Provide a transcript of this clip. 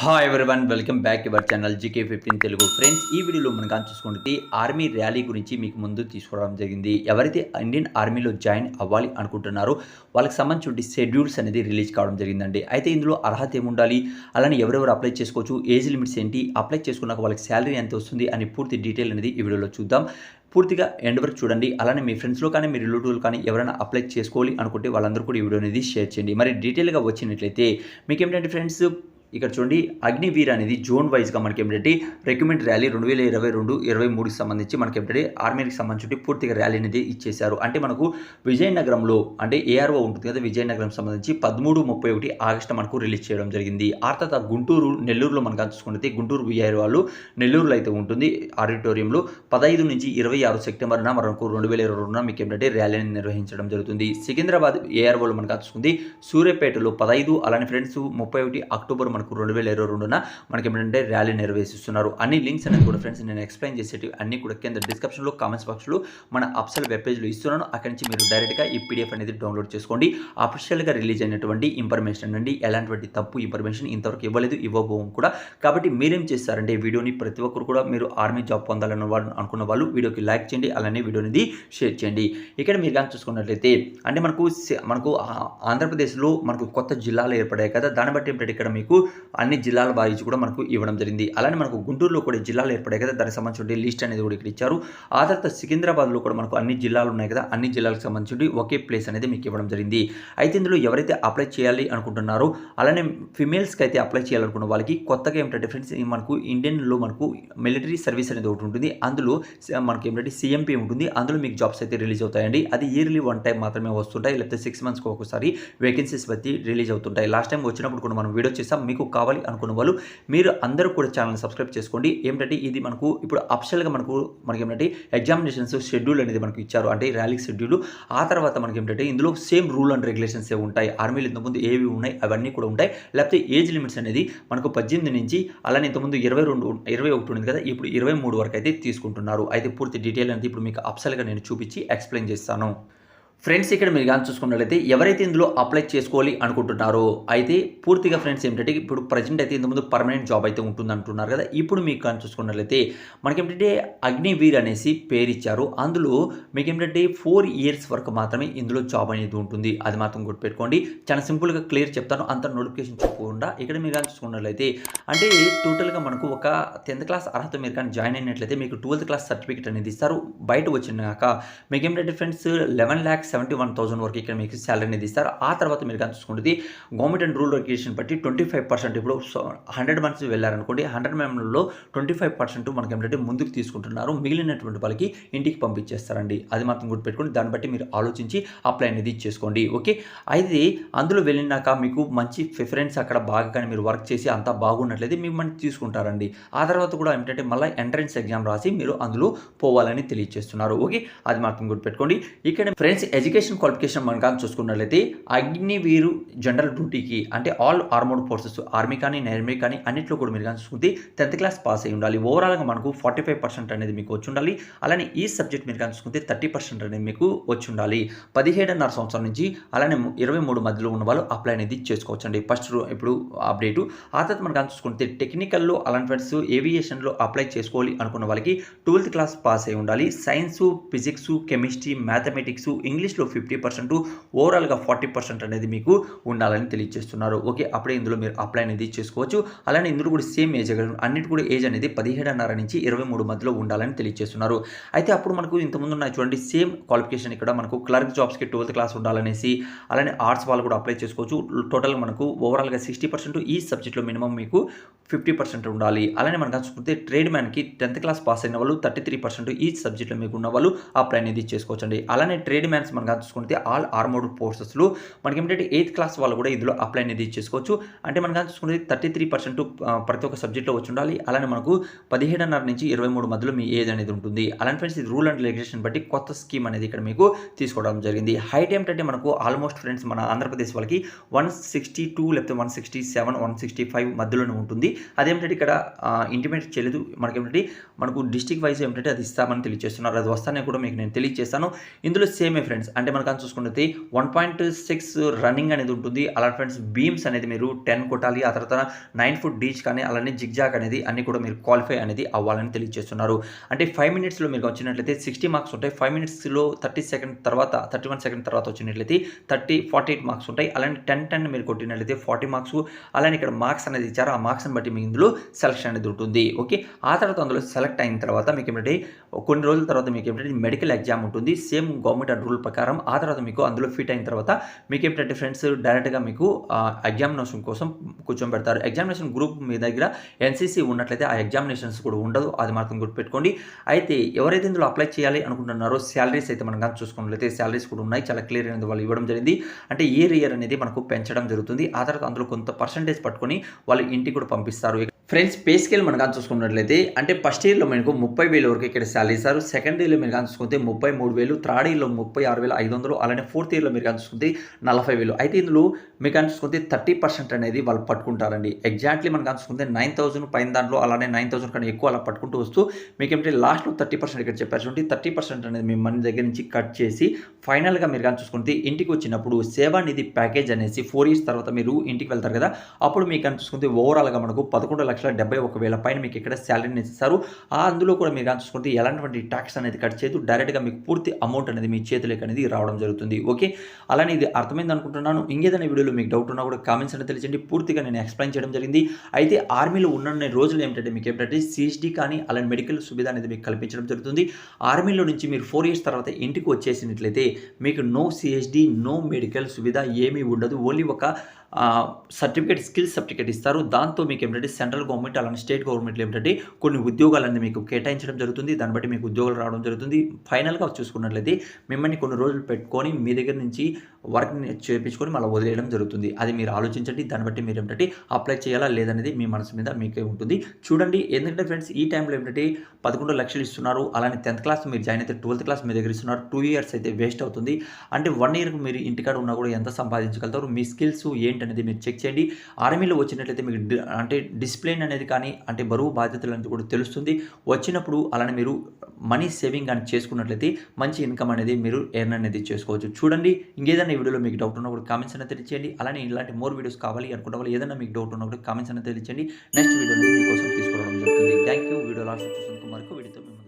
Hi everyone welcome back your channel GK15 Telugu friends. ఈ వీడియోలో మనం చూసుకుంటే ఆర్మీ ర్యాలీ గురించి మీకు ముందు తీసుకురావడం జరిగింది. ఎవరైతే ఇండియన్ ఆర్మీలో జాయిన్ అవ్వాలి అనుకుంటున్నారో వాళ్ళకి సంబంధించిన షెడ్యూల్స్ అనేది రిలీజ్ కావడం జరిగిందండి. అయితే ఇందులో అర్హత ఏముండాలి, అలానే ఎవరెవరు అప్లై చేసుకోవచ్చు, ఏజ్ లిమిట్స్ ఏంటి, అప్లై చేసుకున్నాక వాళ్ళకి శాలరీ ఎంత వస్తుంది అని పూర్తి డీటెయిల్ అనేది ఈ వీడియోలో చూద్దాం. పూర్తిగా ఎండ్ వరకు చూడండి. అలానే మీ ఫ్రెండ్స్లో కానీ మీ రిలేటివ్లు కానీ ఎవరైనా అప్లై చేసుకోవాలి అనుకుంటే వాళ్ళందరూ కూడా ఈ వీడియో అనేది షేర్ చేయండి. మరి డీటెయిల్గా వచ్చినట్లయితే మీకు ఏమిటంటే ఫ్రెండ్స్, ఇక్కడ చూడండి అగ్నివీర్ అనేది జోన్ వైజ్గా మనకి ఏమిటంటే రిక్రూట్మెంట్ ర్యాలీ 2022-23కి సంబంధించి మనకి ఏమిటంటే ఆర్మీకి సంబంధించి పూర్తిగా ర్యాలీ అనేది ఇచ్చేశారు. అంటే మనకు విజయనగరంలో అంటే ఏఆర్ఓ ఉంటుంది కదా, విజయనగరం సంబంధించి 13-31 ఆగస్టు మనకు రిలీజ్ చేయడం జరిగింది. ఆ తర్వాత గుంటూరు నెల్లూరులో మనకు చూసుకుంటే గుంటూరు విఆర్ వాళ్ళు నెల్లూరులో అయితే ఉంటుంది ఆడిటోరియంలో 15 నుంచి 26 సెప్టెంబర్న మనకు 2022 మీకు ఏమిటంటే ర్యాలీని నిర్వహించడం జరుగుతుంది. సికింద్రాబాద్ ఏఆర్ఓలో మనకు చూసుకుంది సూర్యాపేటలో 15, అలానే ఫ్రెండ్స్ 31 అక్టోబర్ 2022న మనకి ఏమిటంటే ర్యాలీ నిర్వహిస్తున్నారు. అన్ని లింక్స్ అనేది కూడా ఫ్రెండ్స్ నేను ఎక్స్ప్లెయిన్ చేసేవి అన్ని కూడా కింద డిస్క్రిప్షన్లో కామెంట్స్ బాక్స్లో మన అఫిషియల్ వెబ్ పేజ్లో ఇస్తున్నాను. అక్కడి నుంచి మీరు డైరెక్ట్గా ఈ పీడిఎఫ్ అనేది డౌన్లోడ్ చేసుకోండి. అఫిషియల్గా రిలీజ్ అయినటువంటి ఇన్ఫర్మేషన్ అండి, ఎలాంటి తప్పు ఇన్ఫర్మేషన్ ఇంతవరకు ఇవ్వలేదు, ఇవ్వబోం కూడా. కాబట్టి మీరేం చేస్తారంటే వీడియోని ప్రతి ఒక్కరు కూడా మీరు ఆర్మీ జాబ్ పొందాలని అనుకున్న వాళ్ళు వీడియోకి లైక్ చేయండి, అలానే వీడియో అనేది షేర్ చేయండి. ఇక్కడ మీరు కానీ చూసుకున్నట్లయితే అంటే మనకు ఆంధ్రప్రదేశ్లో మనకు కొత్త జిల్లాలు ఏర్పడాయి కదా, దాన్ని బట్టి ఏంటంటే ఇక్కడ మీకు అన్ని జిల్లాల వారీస్ కూడా మనకు ఇవ్వడం జరిగింది. అలానే మనకు గుంటూరులో కూడా జిల్లాలు ఏర్పడాయి కదా, దానికి సంబంధించిన లిస్ట్ అనేది కూడా ఇక్కడ ఇచ్చారు. ఆ తర్వాత సికింద్రాబాద్లో కూడా మనకు అన్ని జిల్లాలు ఉన్నాయి కదా, అన్ని జిల్లాలకు సంబంధించి ఒకే ప్లేస్ అనేది మీకు ఇవ్వడం జరిగింది. అయితే ఇందులో ఎవరైతే అప్లై చేయాలి అనుకుంటున్నారో అలానే ఫిమేల్స్కి అయితే అప్లై చేయాలనుకున్న వాళ్ళకి కొత్తగా ఏమిటంటే ఫ్రెండ్స్ మనకు ఇండియన్లో మనకు మిలిటరీ సర్వీస్ అనేది ఒకటి ఉంటుంది. అందులో మనకి ఏమిటంటే CMP ఉంటుంది. అందులో మీకు జాబ్స్ అయితే రిలీజ్ అవుతాయండి. అది ఇయర్లీ 1 టైం మాత్రమే వస్తుంటాయి, లేకపోతే 6 మంత్స్కి ఒకసారి వేకెన్సీస్ బట్టి రిలీజ్ అవుతుంటాయి. లాస్ట్ టైం వచ్చినప్పుడు కూడా మనం వీడియో చేసాం. మీకు కావాలి అనుకున్న వాళ్ళు మీరు అందరూ కూడా ఛానల్ సబ్స్క్రైబ్ చేసుకోండి. ఏమిటంటే ఇది మనకు ఇప్పుడు అఫిషియల్గా మనకి ఏమిటంటే ఎగ్జామినేషన్స్ షెడ్యూల్ అనేది మనకు ఇచ్చారు, అంటే ర్యాలీ షెడ్యూల్. ఆ తర్వాత మనకి ఏమిటంటే ఇందులో సేమ్ రూల్ అండ్ రెగ్యులేషన్స్ ఏ ఉంటాయి. ఆర్మీలో ఇంతకుముందు ఏవి ఉన్నాయి అవన్నీ కూడా ఉంటాయి. లేకపోతే ఏజ్ లిమిట్స్ అనేది మనకు 18 నుంచి అలానే ఇంతకుముందు 21 ఉంది కదా, ఇప్పుడు 23 వరకు అయితే తీసుకుంటున్నారు. అయితే పూర్తి డీటెయిల్ అనేది ఇప్పుడు మీకు అఫిషియల్గా నేను చూపించి ఎక్స్ప్లెయిన్ చేస్తాను. ఫ్రెండ్స్ ఇక్కడ మీరు కానీ చూసుకున్నట్లయితే ఎవరైతే ఇందులో అప్లై చేసుకోవాలి అనుకుంటున్నారో అయితే పూర్తిగా ఫ్రెండ్స్ ఏంటంటే ఇప్పుడు ప్రజెంట్ అయితే ఇంతకుముందు పర్మనెంట్ జాబ్ అయితే ఉంటుంది అంటున్నారు కదా, ఇప్పుడు మీకు కానీ చూసుకున్నట్లయితే మనకి ఏంటంటే అగ్నివీర్ అనేసి పేరు ఇచ్చారు. అందులో మీకు ఏంటంటే 4 ఇయర్స్ వరకు మాత్రమే ఇందులో జాబ్ అనేది ఉంటుంది. అది మాత్రం గుర్తుపెట్టుకోండి. చాలా సింపుల్గా క్లియర్ చెప్తాను, అంత నోటిఫికేషన్ చెప్పకుండా. ఇక్కడ మీరు కానీ చూసుకున్నట్లయితే అంటే టోటల్గా మనకు ఒక 10th క్లాస్ అర్హత మీరు కానీ జాయిన్ అయినట్లయితే మీకు 12th క్లాస్ సర్టిఫికేట్ అనేది ఇస్తారు. బయట వచ్చినాక మీకు ఏంటంటే ఫ్రెండ్స్ 11,71,000 వరకు ఇక్కడ మీకు శాలరీ అనేది ఇస్తారు. ఆ తర్వాత మీరు కానీ చూసుకుంటుంది గవర్నమెంట్ అండ్ రూరల్ రెగ్యులేషన్ బట్టి 25% ఇప్పుడు 100 మంత్స్ వెళ్ళారనుకోండి, 100 మెంబర్లో 25% మనకి ఏంటంటే ముందుకు తీసుకుంటున్నారు. మిగిలినటువంటి వాళ్ళకి ఇంటికి పంపించేస్తారండి. అది మాత్రం గుర్తుపెట్టుకోండి. దాన్ని బట్టి మీరు ఆలోచించి అప్లై అనేది చేసుకోండి. ఓకే, అయితే అందులో వెళ్ళినాక మీకు మంచి ప్రిఫరెన్స్ అక్కడ బాగా కానీ మీరు వర్క్ చేసి అంతా బాగున్నట్లయితే మిమ్మల్ని తీసుకుంటారండి. ఆ తర్వాత కూడా ఏంటంటే మళ్ళీ ఎంట్రన్స్ ఎగ్జామ్ రాసి మీరు అందులో పోవాలని తెలియజేస్తున్నారు. ఓకే, అది మాత్రం గుర్తుపెట్టుకోండి. ఇక్కడ ఫ్రెండ్స్ ఎడ్యుకేషన్ క్వాలిఫికేషన్ మనం కానీ చూసుకున్నట్లయితే అగ్నివీరు జనరల్ డ్యూటీకి అంటే ఆల్ ఆర్మోడ్ ఫోర్సెస్ ఆర్మీ కానీ నేర్మీ కానీ అన్నింటిలో కూడా మీరు కానీ చూసుకుంటే 10th క్లాస్ పాస్ అయి ఉండాలి. ఓవరాల్గా మనకు 45% అనేది మీకు వచ్చి ఉండాలి. అలానే ఈ సబ్జెక్ట్ మీరు కానీ చూసుకుంటే 30% అనేది మీకు వచ్చి ఉండాలి. 17.5 సంవత్సరం నుంచి అలానే 23 మధ్యలో ఉన్న వాళ్ళు అప్లై అనేది చేసుకోవచ్చు అండి. ఫస్ట్ ఇప్పుడు అప్డేటు. ఆ తర్వాత మనం కానీ చూసుకుంటే టెక్నికల్లో అలాంటి ఫ్రెండ్స్ ఏవియేషన్లో అప్లై చేసుకోవాలి అనుకున్న వాళ్ళకి 12th క్లాస్ పాస్ అయి ఉండాలి. సైన్స్, ఫిజిక్స్, కెమిస్ట్రీ, మ్యాథమెటిక్స్, ఇంగ్లీష్లో 50%, ఓవరాల్గా 40% అనేది మీకు ఉండాలని తెలియజేస్తున్నారు. ఓకే, అప్పుడే ఇందులో మీరు అప్లై అనేది చేసుకోవచ్చు. అలానే ఇందులో కూడా సేమ్ ఏజ్ అన్నిటి కూడా ఏజ్ అనేది 17.5 నుంచి 23 మధ్యలో ఉండాలని తెలియజేస్తున్నారు. అయితే అప్పుడు మనకు ఇంతకుముందు ఉన్నాయి చూడండి సేమ్ క్వాలిఫికేషన్ ఇక్కడ మనకు క్లర్క్ జాబ్స్కి 12th క్లాస్ ఉండాలనేసి, అలానే ఆర్ట్స్ వాళ్ళు కూడా అప్లై చేసుకోవచ్చు. టోటల్ మనకు ఓవరాల్గా 60%, ఈ సబ్జెక్ట్లో మినిమం మీకు 50% ఉండాలి. అలానే మనం చూసుకుంటే ట్రేడ్ మ్యాన్కి 10th క్లాస్ పాస్ అయిన వాళ్ళు 33%, ఈ సబ్జెక్ట్లో మీకు ఉన్న వాళ్ళు అప్లై అనేది చేసుకోవచ్చు అండి. అలానే ట్రేడ్ మ్యాన్స్ మనం చూసుకుంటే ఆల్ ఆర్మోడ్ ఫోర్సెస్లో మనకి ఏంటంటే 8th క్లాస్ వాళ్ళు కూడా ఇందులో అప్లై అనేది చేసుకోవచ్చు. అంటే మనం చూసుకుంటే 33% ప్రతి ఒక్క సబ్జెక్ట్లో వచ్చి ఉండాలి. అలానే మనకు 17.5 నుంచి 23 మధ్యలో మీ ఏజ్ అనేది ఉంటుంది. అలానే ఫ్రెండ్స్ ఇది రూల్ అండ్ రెగ్యులేషన్ బట్టి కొత్త స్కీమ్ అనేది ఇక్కడ మీకు తీసుకోవడం జరిగింది. హైట్ ఏమిటంటే మనకు ఆల్మోస్ట్ ఫ్రెండ్స్ మన ఆంధ్రప్రదేశ్ వాళ్ళకి 162 లేకపోతే 167, 165 మధ్యలోనే ఉంటుంది. అదేమిటంటే ఇక్కడ ఇంటిమేట్ చేయలేదు. మనకు డిస్ట్రిక్ట్ వైజ్ ఏమిటంటే అది ఇస్తామని తెలియజేస్తున్నారు. అది వస్తానే కూడా మీకు నేను తెలియజేస్తాను. ఇందులో సేమే ఫ్రెండ్స్ ఫ్రెండ్స్. అంటే మనకు చూసుకున్నట్లయితే 1.6 రన్నింగ్ అనేది ఉంటుంది. అలా ఫ్రెండ్స్ బీమ్స్ అనేది మీరు 10 కొట్టాలి. ఆ తర్వాత 9 ఫుట్ డీచ్ కానీ అలానే జిగ్జాగ్ అనేది అన్నీ కూడా మీరు క్వాలిఫై అనేది అవ్వాలని తెలియజేస్తున్నారు. అంటే 5 మినిట్స్‌లో మీకు వచ్చినట్లయితే 60 మార్క్స్ ఉంటాయి. 5 మినిట్స్‌లో 30 సెకండ్ తర్వాత 31 సెకండ్ తర్వాత వచ్చినట్లయితే 48 మార్క్స్ ఉంటాయి. అలానే 10 మీరు కొట్టినట్లయితే 40 మార్క్స్. అలానే ఇక్కడ మార్క్స్ అనేది ఇచ్చారు. ఆ మార్క్స్‌ని బట్టి మీకు ఇందులో సెలక్షన్ అనేది ఉంటుంది. ఓకే. ఆ తర్వాత అందులో సెలెక్ట్ అయిన తర్వాత మీకు ఏమిటంటే కొన్ని రోజుల తర్వాత మీకు ఏమిటంటే మెడికల్ ఎగ్జామ్ ఉంటుంది. సేమ్ గవర్నమెంట్ రూల్ ప్రకారం. ఆ తర్వాత మీకు అందులో ఫిట్ అయిన తర్వాత మీకు ఏమిటంటే ఫ్రెండ్స్ డైరెక్ట్‌గా మీకు ఎగ్జామినేషన్ కోసం కూర్చోబెడతారు. ఎగ్జామినేషన్ గ్రూప్ మీ దగ్గర ఎన్‌సీసీ ఉన్నట్లయితే ఆ ఎగ్జామినేషన్స్ కూడా ఉండదు. అది మాత్రం గుర్తుపెట్టుకోండి. అయితే ఎవరైతే ఇందులో అప్లై చేయాలి అనుకుంటున్నారో సాలరీస్ అయితే మనం గనుక చూసుకున్నట్లయితే సాలరీస్ కూడా ఉన్నాయి. చాలా క్లియర్ అనేది వాళ్ళు ఇవ్వడం జరిగింది. అంటే ఇయర్ అనేది మనకు పెంచడం జరుగుతుంది. ఆ తర్వాత అందులో కొంత పర్సెంటేజ్ పట్టుకొని వాళ్ళు ఇంటికి కూడా పంపిస్తారు. ఫ్రెండ్స్ పే స్కేల్ మనం కానీ చూసుకున్నట్లయితే అంటే ఫస్ట్ ఇయర్‌లో మనకు 30,000 వరకు ఇక్కడ సాలరీ ఇస్తారు. సెకండ్ ఇయర్‌లో మీరు కానీ చూసుకుంటే 33,000, థర్డ్ ఇయర్‌లో 36,500, అలానే ఫోర్త్ ఇయర్‌లో మీరు కానీ చూసుకుంటే 40,000. అయితే ఇందులో మీరు కానీ చూసుకుంటే 30% అనేది వాళ్ళు పట్టుకుంటారండి. ఎగ్జాక్ట్‌లీ మనం కానీ చూసుకుంటే 9,000 పైన దాంట్లో అలానే 9,000 కన్నా ఎక్కువ అలా పట్టుకుంటూ వస్తూ మీకేంటంటే లాస్ట్‌లో 30% ఇక్కడ చెప్పారు చూడండి. 30% అనేది మీ మనీ దగ్గర నుంచి కట్ చేసి ఫైనల్‌గా మీరు కానీ చూసుకుంటే ఇంటికి వచ్చినప్పుడు సేవా నిధి ప్యాకేజ్ అనేసి 4 ఇయర్స్ తర్వాత మీరు ఇంటికి వెళ్తారు కదా! అప్పుడు మీకు కానీ చూసుకుంటే ఓవరాల్‌గా మనకు 11,71,000 పైన మీకు ఇక్కడ సాలరీని ఇస్తారు. అందులో కూడా మీరు కానీ చూసుకుంటే ఎలాంటి ట్యాక్స్ అనేది కట్ చేయదు. డైరెక్ట్‌గా మీకు పూర్తి అమౌంట్ అనేది మీ చేతిలోకి అనేది రావడం జరుగుతుంది. ఓకే. అలానే ఇది అర్థమైంది అనుకుంటున్నాను. ఇంకేదైనా వీడియోలో మీకు డౌట్ ఉన్నా కూడా కామెంట్స్ అనేది తెలియజేయండి. పూర్తిగా నేను ఎక్స్‌ప్లెయిన్ చేయడం జరిగింది. అయితే ఆర్మీలో ఉన్నన్ని రోజులు ఏమిటంటే మీకు ఏమిటంటే సీఎస్‌డీ కానీ అలానే మెడికల్ సువిధ అనేది మీకు కల్పించడం జరుగుతుంది. ఆర్మీలో నుంచి మీరు 4 ఇయర్స్ తర్వాత ఇంటికి వచ్చేసినట్లయితే మీకు no CSD, no medical Suvidha ఏమీ ఉండదు. ఓన్లీ ఒక సర్టిఫికేట్ స్కిల్స్ సర్టిఫికేట్ ఇస్తారు. దాంతో మీకు ఏమిటంటే సెంట్రల్ గవర్నమెంట్ అలానే స్టేట్ గవర్నమెంట్‌లో ఏమిటంటే కొన్ని ఉద్యోగాలన్నీ మీకు కేటాయించడం జరుగుతుంది. దాన్ని బట్టి మీకు ఉద్యోగాలు రావడం జరుగుతుంది. ఫైనల్‌గా చూసుకున్నట్లయితే మిమ్మల్ని కొన్ని రోజులు పెట్టుకొని మీ దగ్గర నుంచి వర్క్‌ని చేపించుకొని మళ్ళీ వదిలేయడం జరుగుతుంది. అది మీరు ఆలోచించండి. దాన్ని బట్టి మీరు ఏమిటంటే అప్లై చేయాలా లేదనేది మీ మనసు మీద మీకే ఉంటుంది. చూడండి ఎందుకంటే ఫ్రెండ్స్ ఈ టైంలో ఏమిటంటే 11 లక్షలు ఇస్తున్నారు. అలానే 10th క్లాస్ మీరు జాయిన్ అయితే 12th క్లాస్ మీ దగ్గర ఇస్తున్నారు. 2 ఇయర్స్ అయితే వేస్ట్ అవుతుంది. అంటే 1 ఇయర్‌కి మీరు ఇంటికాడ ఉన్నా కూడా ఎంత సంపాదించగలుగుతారు? మీ స్కిల్స్ ఏంటి అనేది మీరు చెక్ చేయండి. ఆర్మీలో వచ్చినట్లయితే మీకు అంటే డిసిప్లిన్ అనేది కానీ అంటే బరువు బాధ్యతలు అనేది కూడా తెలుస్తుంది. వచ్చినప్పుడు అలానే మీరు మనీ సేవింగ్ కానీ చేసుకున్నట్లయితే మంచి ఇన్కమ్ అనేది మీరు ఎర్న్ అనేది చేసుకోవచ్చు. చూడండి ఇంకేదైనా ఈ వీడియోలో మీకు డౌట్ ఉన్నా కూడా కామెంట్స్ అనేది తెలియచేయండి. అలానే ఇలాంటి మోర్ వీడియోస్ కావాలి అనుకున్న వాళ్ళు ఏదైనా మీకు డౌట్ ఉన్నా కూడా కామెంట్స్ అనేది తెలియచేయండి. నెక్స్ట్ వీడియో అనేది మీకోసం తీసుకురావడం జరుగుతుంది. Thank you. వీడియో లాస్ట్ చూసినందుకు మరొక వీడియోతో